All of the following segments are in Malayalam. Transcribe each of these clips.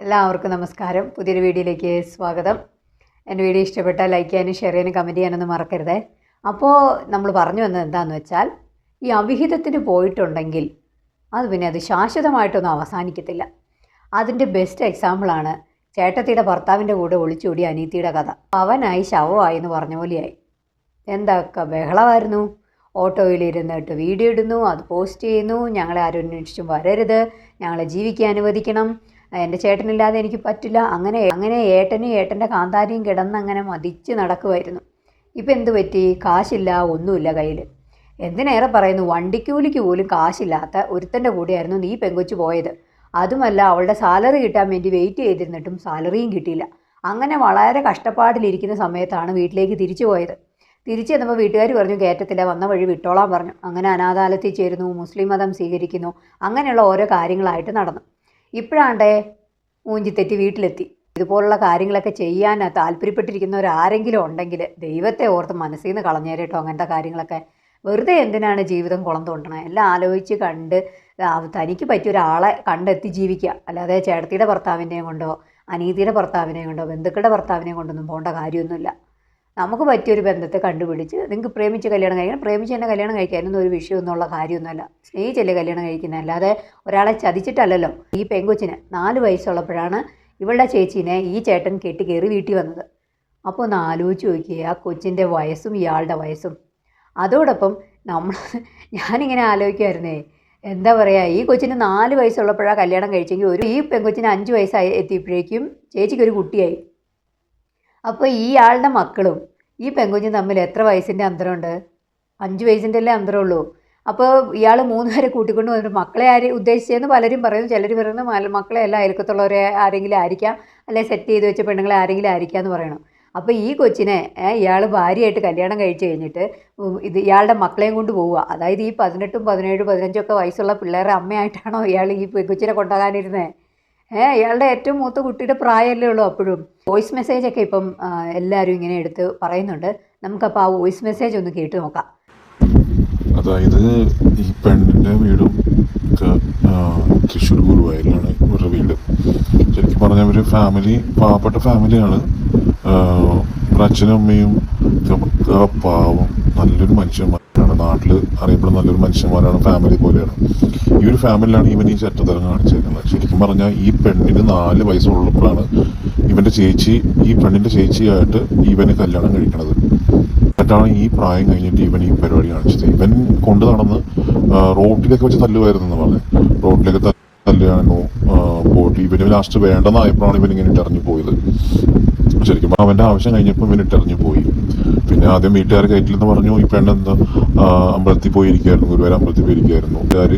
എല്ലാവർക്കും നമസ്കാരം. പുതിയൊരു വീഡിയോയിലേക്ക് സ്വാഗതം. എൻ്റെ വീഡിയോ ഇഷ്ടപ്പെട്ടാൽ ലൈക്ക് ചെയ്യാനും ഷെയർ ചെയ്യാനും കമൻറ്റ് ചെയ്യാനൊന്നും മറക്കരുത്. അപ്പോൾ നമ്മൾ പറഞ്ഞു വന്നത് എന്താണെന്ന് വെച്ചാൽ, ഈ അവിഹിതത്തിന് പോയിട്ടുണ്ടെങ്കിൽ അത് ശാശ്വതമായിട്ടൊന്നും അവസാനിക്കത്തില്ല. അതിൻ്റെ ബെസ്റ്റ് എക്സാമ്പിളാണ് ചേട്ടത്തിയുടെ ഭർത്താവിൻ്റെ കൂടെ ഒളിച്ചോടിയ അനീത്തിയുടെ കഥ. അവനായി ശവമായി എന്ന് പറഞ്ഞ പോലെയായി. എന്തൊക്കെ ബഹളമായിരുന്നു. ഓട്ടോയിലിരുന്നിട്ട് വീഡിയോ ഇടുന്നു, അത് പോസ്റ്റ് ചെയ്യുന്നു, ഞങ്ങളെ ആരും അന്വേഷിച്ചും വരരുത്, ഞങ്ങളെ ജീവിക്കാൻ അനുവദിക്കണം, എൻ്റെ ചേട്ടനില്ലാതെ എനിക്ക് പറ്റില്ല, അങ്ങനെ ഏട്ടനും ഏട്ടൻ്റെ കാന്താരിയും കിടന്നങ്ങനെ മതിച്ച് നടക്കുമായിരുന്നു. ഇപ്പം എന്ത് പറ്റി? കാശില്ല, ഒന്നുമില്ല കയ്യിൽ. എന്തിനേറെ പറയുന്നു, വണ്ടിക്കൂലിക്ക് പോലും കാശില്ലാത്ത ഒരുത്തൻ്റെ കൂടെയായിരുന്നു നീ പെങ്കൊച്ച് പോയത്. അതുമല്ല, അവളുടെ സാലറി കിട്ടാൻ വേണ്ടി വെയിറ്റ് ചെയ്തിരുന്നിട്ടും സാലറിയും കിട്ടിയില്ല. അങ്ങനെ വളരെ കഷ്ടപ്പാടിലിരിക്കുന്ന സമയത്താണ് വീട്ടിലേക്ക് തിരിച്ചു പോയത്. തിരിച്ചു ചെന്നപ്പോൾ വീട്ടുകാർ പറഞ്ഞു കയറ്റത്തില്ല, വന്ന വഴി വിട്ടോളാൻ പറഞ്ഞു. അങ്ങനെ അനാഥാലയത്തിൽ ചേരുന്നു, മുസ്ലിം മതം സ്വീകരിക്കുന്നു, അങ്ങനെയുള്ള ഓരോ കാര്യങ്ങളായിട്ട് നടന്നു. ഇപ്പോഴാണ്ടേ മൂഞ്ചിത്തെറ്റി വീട്ടിലെത്തി. ഇതുപോലുള്ള കാര്യങ്ങളൊക്കെ ചെയ്യാൻ താല്പര്യപ്പെട്ടിരിക്കുന്നവരാരെങ്കിലും ഉണ്ടെങ്കിൽ ദൈവത്തെ ഓർത്ത് മനസ്സിൽ നിന്ന് കളഞ്ഞേരട്ടോ. അങ്ങനത്തെ കാര്യങ്ങളൊക്കെ വെറുതെ എന്തിനാണ് ജീവിതം കുളം തോണ്ടണേ? എല്ലാം ആലോചിച്ച് കണ്ട് തനിക്ക് പറ്റിയ ഒരാളെ കണ്ടെത്തി ജീവിക്കുക. അല്ലാതെ ചേട്ടത്തിയുടെ ഭർത്താവിനെയും കൊണ്ടോ അനീതിയുടെ ഭർത്താവിനെയും കൊണ്ടോ ബന്ധുക്കളുടെ ഭർത്താവിനെയും കൊണ്ടൊന്നും പോകേണ്ട കാര്യമൊന്നുമില്ല. നമുക്ക് പറ്റിയൊരു ബന്ധത്തെ കണ്ടുപിടിച്ച് നിങ്ങൾക്ക് പ്രേമിച്ച് കല്യാണം കഴിക്കണം, പ്രേമിച്ച് തന്നെ കല്യാണം കഴിക്കാനൊന്നും ഒരു വിഷയമൊന്നുള്ള കാര്യമൊന്നുമല്ല. സ്നേഹിച്ചല്ലേ കല്യാണം കഴിക്കുന്നത്, അല്ലാതെ ഒരാളെ ചതിച്ചിട്ടല്ലല്ലോ. ഈ പെങ്കൊച്ചിന് 4 വയസ്സുള്ളപ്പോഴാണ് ഇവളുടെ ചേച്ചീനെ ഈ ചേട്ടൻ കെട്ടി കയറി വീട്ടിൽ വന്നത്. അപ്പോൾ ഒന്ന് ആലോചിച്ച് നോക്കിയേ, ആ കൊച്ചിൻ്റെ വയസ്സും ഇയാളുടെ വയസ്സും. അതോടൊപ്പം ഞാനിങ്ങനെ ആലോചിക്കുമായിരുന്നേ, എന്താ പറയുക, ഈ കൊച്ചിന് 4 വയസ്സുള്ളപ്പോഴാണ് കല്യാണം കഴിച്ചെങ്കിൽ ഈ പെങ്കൊച്ചിന് 5 വയസ്സായി എത്തിയപ്പോഴേക്കും ചേച്ചിക്കൊരു കുട്ടിയായി. അപ്പോൾ ഈ ആളുടെ മക്കളും ഈ പെങ്കുഞ്ഞും തമ്മിൽ എത്ര വയസ്സിൻ്റെ അന്തരമുണ്ട്? 5 വയസ്സിൻ്റെ അല്ലേ അന്തരമുള്ളൂ. അപ്പോൾ ഇയാൾ 3 പേരെ കൂട്ടിക്കൊണ്ട് വന്നിട്ട് മക്കളെ ഉദ്ദേശിച്ചതെന്ന് പലരും പറയുന്നു. ചിലർ പറയുന്നു മക്കളെ എല്ലാം അയൽക്കത്തുള്ളവരെ ആരെങ്കിലും ആയിരിക്കാം, അല്ലെങ്കിൽ സെറ്റ് ചെയ്ത് വെച്ച പെണ്ണുങ്ങളെ ആരെങ്കിലും ആയിരിക്കാം എന്ന് പറയണം. അപ്പോൾ ഈ കൊച്ചിനെ ഇയാൾ ഭാര്യയായിട്ട് കല്യാണം കഴിച്ച് കഴിഞ്ഞിട്ട് ഇയാളുടെ മക്കളെയും കൊണ്ട് പോവുക. അതായത് ഈ 18, 17, 15 വയസ്സുള്ള പിള്ളേരുടെ അമ്മയായിട്ടാണോ ഇയാൾ ഈ കൊച്ചിനെ കൊണ്ടുപോകാനിരുന്നത്? ഇയാളുടെ ഏറ്റവും മൂത്ത കുട്ടിയുടെ പ്രായമല്ലേ ഉള്ളൂ. അപ്പോഴും വോയിസ് മെസ്സേജൊക്കെ ഇപ്പം എല്ലാവരും ഇങ്ങനെ എടുത്ത് പറയുന്നുണ്ട്. നമുക്കപ്പോൾ ആ വോയിസ് മെസ്സേജ് ഒന്ന് കേട്ട് നോക്കാം. അതായത് ഈ പെണ്ണിൻ്റെ വീടും തൃശ്ശൂർ ഗുരുവായൂരിലാണ് ഇവരുടെ വീട്. ശരിക്കും പറഞ്ഞാൽ ഒരു ഫാമിലി, പാവപ്പെട്ട ഫാമിലിയാണ്. അച്ഛനും അമ്മയും പാവം നല്ലൊരു മനുഷ്യന്മാരാണ്, നാട്ടിൽ അറിയപ്പെടുന്ന നല്ലൊരു മനുഷ്യന്മാരാണ്, ഫാമിലി പോലെയാണ്. ഈ ഒരു ഫാമിലിയിലാണ് ഇവൻ ഈ ചട്ടത്തരം കാണിച്ചേക്കുന്നത്. ശരിക്കും പറഞ്ഞാൽ ഈ പെണ്ണിന് 4 വയസ്സുള്ളപ്പോഴാണ് ഈ പെണ്ണിൻ്റെ ചേച്ചിയായിട്ട് ഇവന് കല്യാണം കഴിക്കണത്. എന്നിട്ടാണ് ഈ പ്രായം കഴിഞ്ഞിട്ട് ഇവൻ ഈ പരിപാടി കാണിച്ചത്. ഇവൻ കൊണ്ട് നടന്ന് റോട്ടിലൊക്കെ വെച്ച് തല്ലുമായിരുന്നു എന്ന് പറഞ്ഞു. റോട്ടിലൊക്കെ തല്ലുകയാണോ പോയിട്ട് ഇവന് ലാസ്റ്റ് വേണ്ടെന്നായപ്പോഴാണ് ഇവൻ ഇങ്ങനെ ഇട്ടിറങ്ങി പോയത്. ശരിക്കും അവൻ്റെ ആവശ്യം കഴിഞ്ഞപ്പോൾ ഇവൻ ഇട്ടിറങ്ങി പോയി. പിന്നെ ആദ്യം വീട്ടുകാർ കയറ്റില്ലെന്ന് പറഞ്ഞു. ഈ പെണ്ണെന്താ അമ്പലത്തിൽ പോയിരിക്കുകയായിരുന്നു, ഗുരുവായൂർ അമ്പലത്തിൽ പോയിരിക്കുകയായിരുന്നു. വീട്ടുകാർ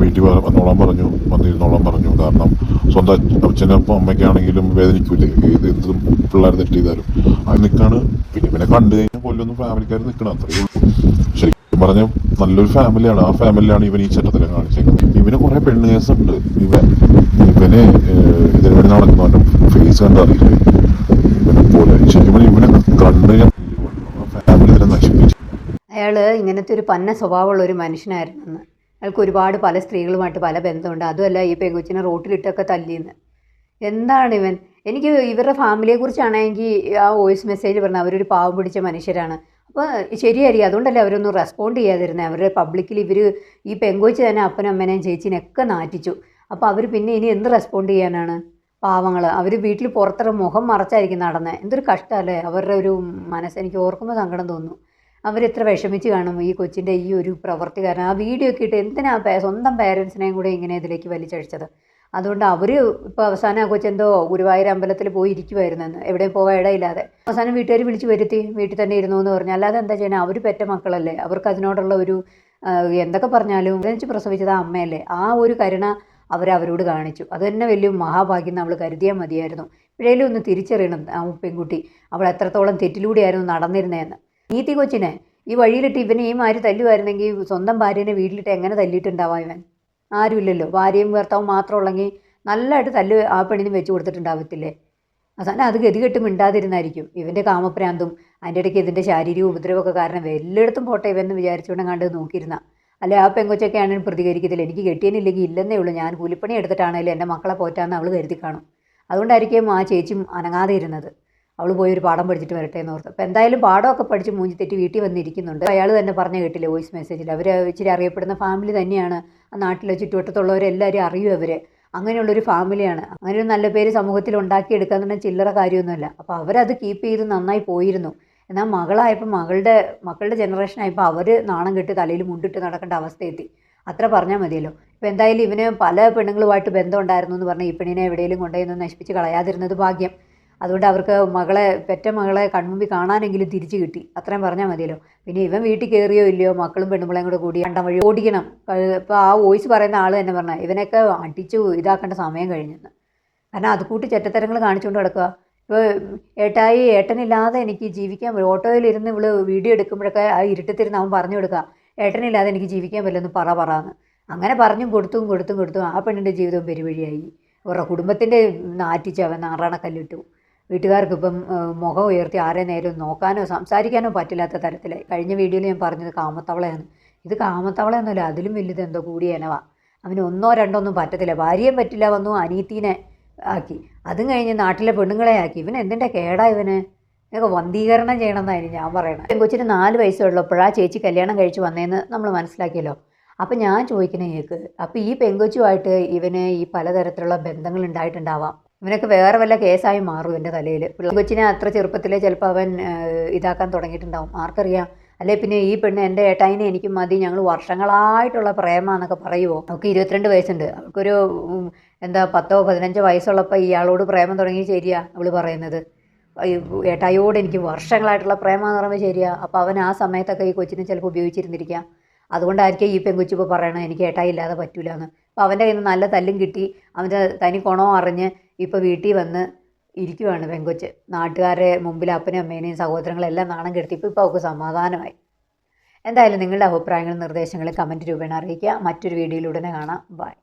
വീട്ടിൽ വന്നോളാൻ പറഞ്ഞു, വന്നിരുന്നോളാൻ പറഞ്ഞു. കാരണം സ്വന്തം അച്ഛനപ്പം അമ്മയ്ക്കാണെങ്കിലും വേദനിക്കൂലേ, എന്തും പിള്ളേർ തെറ്റ് ചെയ്താലും. അത് നിൽക്കാണ്. പിന്നെ ഇവനെ കണ്ടു കഴിഞ്ഞാൽ പോലൊന്നും ഫാമിലിക്കാർ നിൽക്കണം, അത്രയേ ഉള്ളൂ. ശരിക്കും പറഞ്ഞാൽ നല്ലൊരു ഫാമിലിയാണ്. ആ ഫാമിലിയാണ് ഇവൻ ഈ ചട്ടത്തിലും കാണിച്ചേക്കുന്നത്. ഇവന് കുറെ പെണ്ണ് കേസുണ്ട്. ഇവന് ഇതിനു വേണ്ടി നടക്കുന്നവൻ്റെ ഫേസ് കണ്ടറിയില്ലേ ഇവനെ പോലെ. ശരിക്കും പറഞ്ഞാൽ ഇവനെ കണ്ടു ഫാമിലി തന്നെ നശിപ്പിച്ചു. അയാൾ ഇങ്ങനത്തെ ഒരു പന്ന സ്വഭാവമുള്ള ഒരു മനുഷ്യനായിരുന്നെന്ന്. അയാൾക്ക് ഒരുപാട് പല സ്ത്രീകളുമായിട്ട് പല ബന്ധമുണ്ട്. അതുമല്ല ഈ പെങ്കൊച്ചിനെ റോട്ടിലിട്ടൊക്കെ തല്ലിയെന്ന്. എന്താണ് ഇവൻ? എനിക്ക് ഇവരുടെ ഫാമിലിയെക്കുറിച്ചാണെങ്കിൽ ആ വോയിസ് മെസ്സേജ് പറഞ്ഞാൽ അവരൊരു പാവം പിടിച്ച മനുഷ്യരാണ്. അപ്പോൾ ശരിയായിരിക്കും, അതുകൊണ്ടല്ലേ അവരൊന്നും റെസ്പോണ്ട് ചെയ്യാതിരുന്നത്. അവരുടെ പബ്ലിക്കിൽ ഈ പെങ്കൊച്ച് തന്നെ അപ്പനും അമ്മേനെയും ചേച്ചീനെയൊക്കെ നാറ്റിച്ചു. അപ്പോൾ അവർ പിന്നെ ഇനി എന്ത് റെസ്പോണ്ട് ചെയ്യാനാണ്? പാവങ്ങൾ അവർ വീട്ടിൽ പുറത്തിറങ്ങി മുഖം മറച്ചായിരിക്കും നടന്നത്. എന്തൊരു കഷ്ടമല്ലേ അവരുടെ ഒരു മനസ്സ്. എനിക്ക് ഓർക്കുമ്പോൾ സങ്കടം തോന്നുന്നു. അവരെത്ര വിഷമിച്ച് കാണും ഈ കൊച്ചിൻ്റെ ഈ ഒരു പ്രവൃത്തി കാരണം. ആ വീഡിയോ ഒക്കെ ഇട്ട് എന്തിനാ സ്വന്തം പേരൻസിനെയും കൂടെ ഇങ്ങനെ ഇതിലേക്ക് വലിച്ചഴിച്ചത്? അതുകൊണ്ട് അവർ ഇപ്പോൾ അവസാനം ആ കൊച്ചെന്തോ ഗുരുവായൂർ അമ്പലത്തിൽ പോയി ഇരിക്കുമായിരുന്നെന്ന്, എവിടെയും പോകാൻ ഇടയില്ലാതെ. അവസാനം വീട്ടുകാർ വിളിച്ച് വരുത്തി വീട്ടിൽ തന്നെ ഇരുന്നു എന്ന് പറഞ്ഞു. അല്ലാതെ എന്താ ചെയ്യണേ? അവർ പെറ്റ മക്കളല്ലേ, അവർക്ക് അതിനോടുള്ള ഒരു എന്തൊക്കെ പറഞ്ഞാലും ജനിച്ച് പ്രസവിച്ചത് ആ അമ്മയല്ലേ, ആ ഒരു കരുണ അവരോട് കാണിച്ചു. അത് തന്നെ വലിയ മഹാഭാഗ്യം നമ്മൾ കരുതിയാൽ മതിയായിരുന്നു. ഇപ്പോഴേലും ഒന്ന് തിരിച്ചറിയണം ആ പെൺകുട്ടി അവൾ എത്രത്തോളം തെറ്റിലൂടെയായിരുന്നു നടന്നിരുന്നതെന്ന്. നീതി കൊച്ചിനെ ഈ വഴിയിലിട്ട് ഇവനെ ഈ മാതിരി തല്ലുമായിരുന്നെങ്കിൽ സ്വന്തം ഭാര്യനെ വീട്ടിലിട്ട് എങ്ങനെ തല്ലിയിട്ടുണ്ടാവാം ഇവൻ? ആരുമില്ലല്ലോ. ഭാര്യയും ഭർത്താവും മാത്രമുള്ളെങ്കിൽ നല്ലതായിട്ട് തല്ല് ആ പെണ്ണിന് വെച്ച് കൊടുത്തിട്ടുണ്ടാവത്തില്ലേ? അവസാനം അത് ഗതികെട്ട് മിണ്ടാതിരുന്നായിരിക്കും. ഇവൻ്റെ കാമപ്രാന്തും അതിൻ്റെ ഇടയ്ക്ക് ഇതിൻ്റെ ശാരീരിക ഉപദ്രവമൊക്കെ കാരണം എല്ലായിടത്തും പോട്ടെ ഇവന്ന് വിചാരിച്ചുകൊണ്ട് കണ്ട് നോക്കിയിരുന്ന. അല്ലെ ആ പെങ്കൊച്ചൊക്കെ ആണെങ്കിലും പ്രതികരിക്കത്തില്ല. എനിക്ക് കെട്ടിയനില്ലെങ്കിൽ ഇല്ലെന്നേ ഉള്ളൂ, ഞാൻ കൂലിപ്പണി എടുത്തിട്ടാണെങ്കിലും എൻ്റെ മക്കളെ പോറ്റാന്ന് അവൾ കരുതി കാണും. അതുകൊണ്ടായിരിക്കും ആ ചേച്ചിയും അനങ്ങാതെ ഇരുന്നത്. അവൾ പോയി ഒരു പാഠം പഠിച്ചിട്ട് വരട്ടെ എന്ന് ഓർത്ത്. അപ്പോൾ എന്തായാലും പാഠമൊക്കെ പഠിച്ച് മൂഞ്ചി തെറ്റി വീട്ടിൽ വന്നിരിക്കുന്നുണ്ട്. അയാൾ തന്നെ പറഞ്ഞ കേട്ടില്ലേ വോയിസ് മെസ്സേജിൽ, അവർ ഇച്ചിരി അറിയപ്പെടുന്ന ഫാമിലി തന്നെയാണ്. ആ നാട്ടിലെ ചുറ്റുവട്ടത്തുള്ളവരെല്ലാവരും അറിയും അവർ. അങ്ങനെയുള്ളൊരു ഫാമിലിയാണ്. അങ്ങനെ ഒരു നല്ല പേര് സമൂഹത്തിൽ ഉണ്ടാക്കിയെടുക്കുക എന്ന് പറഞ്ഞാൽ ചില്ലറ കാര്യമൊന്നുമല്ല. അപ്പോൾ അവരത് കീപ്പ് ചെയ്ത് നന്നായി പോയിരുന്നു. എന്നാൽ മക്കളുടെ ജനറേഷനായപ്പോൾ അവർ നാണം കെട്ട് തലയിൽ മുണ്ടിട്ട് നടക്കേണ്ട അവസ്ഥയെത്തി. അത്ര പറഞ്ഞാൽ മതിയല്ലോ. ഇപ്പോൾ എന്തായാലും ഇവന് പല പെണ്ണുങ്ങളുമായിട്ട് ബന്ധം ഉണ്ടായിരുന്നു എന്ന് പറഞ്ഞാൽ ഈ പെണ്ണിനെ എവിടെയെങ്കിലും കൊണ്ടുപോയി നശിപ്പിച്ച് കളയാതിരുന്നത് ഭാഗ്യം. അതുകൊണ്ട് അവർക്ക് പെറ്റ മകളെ കൺമുമ്പിൽ കാണാനെങ്കിലും തിരിച്ചു കിട്ടി. അത്രയും പറഞ്ഞാൽ മതിയല്ലോ. പിന്നെ ഇവൻ വീട്ടിൽ കയറിയോ ഇല്ലയോ, മക്കളും പെണ്ണുമ്പിളയും കൂടെ കൂടി കണ്ടം വഴി ഓടിക്കണം. ഇപ്പോൾ ആ വോയിസ് പറയുന്ന ആൾ തന്നെ പറഞ്ഞാൽ ഇവനൊക്കെ അടിച്ച് ഇതാക്കേണ്ട സമയം കഴിഞ്ഞെന്ന്. കാരണം അത് കൂട്ടി ചെറ്റത്തരങ്ങൾ കാണിച്ചുകൊണ്ട് കിടക്കുക. ഇപ്പോൾ ഏട്ടനില്ലാതെ എനിക്ക് ജീവിക്കാൻ പറ്റും. ഓട്ടോയിലിരുന്ന് ഇവള് വീഡിയോ എടുക്കുമ്പോഴൊക്കെ ആ ഇരുട്ടത്തിരുന്ന് അവൻ പറഞ്ഞു കൊടുക്കുക, ഏട്ടനില്ലാതെ എനിക്ക് ജീവിക്കാൻ പറ്റില്ലെന്ന് പറയാന്ന്. അങ്ങനെ പറഞ്ഞും കൊടുത്തും ആ പെണ്ണിൻ്റെ ജീവിതവും പെരുവഴിയായി. ഇവരുടെ കുടുംബത്തിൻ്റെ നാറ്റിച്ച് അവൻ നാറാണക്കല്ലിട്ടു. വീട്ടുകാർക്കിപ്പം മുഖം ഉയർത്തി ആരെ നേരം നോക്കാനോ സംസാരിക്കാനോ പറ്റില്ലാത്ത തരത്തിലായി. കഴിഞ്ഞ വീഡിയോയിൽ ഞാൻ പറഞ്ഞത് കാമത്തവളയാണ്. ഇത് കാമത്തവളയൊന്നുമല്ല, അതിലും വലുത് എന്തോ കൂടിയ ഇനവാ. അവന് 1 2 ഒന്നും പറ്റത്തില്ല. ഭാര്യയും പറ്റില്ല വന്നു, അനീത്തിനെ ആക്കി, അതും കഴിഞ്ഞ് നാട്ടിലെ പെണ്ണുങ്ങളെ ആക്കി. ഇവൻ എന്തിൻ്റെ കേടാ ഇവന്? ഇതൊക്കെ വന്ധീകരണം ചെയ്യണമെന്നായിരുന്നു ഞാൻ പറയണത്. പെങ്കൊച്ചിന് 4 വയസ്സുള്ളപ്പോഴാ ചേച്ചി കല്യാണം കഴിച്ച് വന്നതെന്ന് നമ്മൾ മനസ്സിലാക്കിയല്ലോ. അപ്പം ഞാൻ ചോദിക്കണേ കേൾക്ക്, അപ്പം ഈ പെങ്കൊച്ചുമായിട്ട് ഇവന് ഈ പലതരത്തിലുള്ള ബന്ധങ്ങൾ ഉണ്ടായിട്ടുണ്ടാവാം. ഇവനൊക്കെ വേറെ വല്ല കേസായി മാറും എൻ്റെ തലയിൽ. പെങ്കൊച്ചിനെ അത്ര ചെറുപ്പത്തിലേ ചിലപ്പോൾ അവൻ ഇതാക്കാൻ തുടങ്ങിയിട്ടുണ്ടാവും, ആർക്കറിയാം. അല്ലെ പിന്നെ ഈ പെണ്ണ് എൻ്റെ ഏട്ടായിനെ എനിക്ക് മതി, ഞങ്ങൾ വർഷങ്ങളായിട്ടുള്ള പ്രേമാന്നൊക്കെ പറയുമോ? അവൾക്ക് 22 വയസ്സുണ്ട്. അവൾക്കൊരു 10 15 വയസ്സുള്ളപ്പോൾ ഇയാളോട് പ്രേമം തുടങ്ങി ശരിയാ അവൾ പറയുന്നത്. ഏട്ടായിയോട് എനിക്ക് വർഷങ്ങളായിട്ടുള്ള പ്രേമാന്ന് പറയുമ്പോൾ ശരിയാ. അപ്പോൾ അവൻ ആ സമയത്തൊക്കെ ഈ കൊച്ചിനെ ചിലപ്പോൾ ഉപയോഗിച്ചിരുന്നിരിക്കാം. അതുകൊണ്ടായിരിക്കും ഈ പെങ്കൊച്ചു ഇപ്പോൾ പറയണത് എനിക്ക് ഏട്ടായി ഇല്ലാതെ പറ്റൂല എന്ന്. അപ്പോൾ അവൻ്റെ കയ്യിൽ നിന്ന് നല്ല തല്ലും കിട്ടി, അവൻ്റെ തനി കുണവും അറിഞ്ഞ് ഇപ്പോൾ വീട്ടിൽ വന്ന് ഇരിക്കുവാണ് പെങ്കൊച്ച്. നാട്ടുകാരെ മുമ്പിൽ അപ്പനും അമ്മേനെയും സഹോദരങ്ങളെല്ലാം നാണം കെടുത്തി. ഇപ്പോൾ അവൾക്ക് സമാധാനമായി. എന്തായാലും നിങ്ങളുടെ അഭിപ്രായങ്ങളും നിർദ്ദേശങ്ങളും കമൻറ്റ് രൂപേണ അറിയിക്കുക. മറ്റൊരു വീഡിയോയിലൂടെ കാണാം. ബൈ.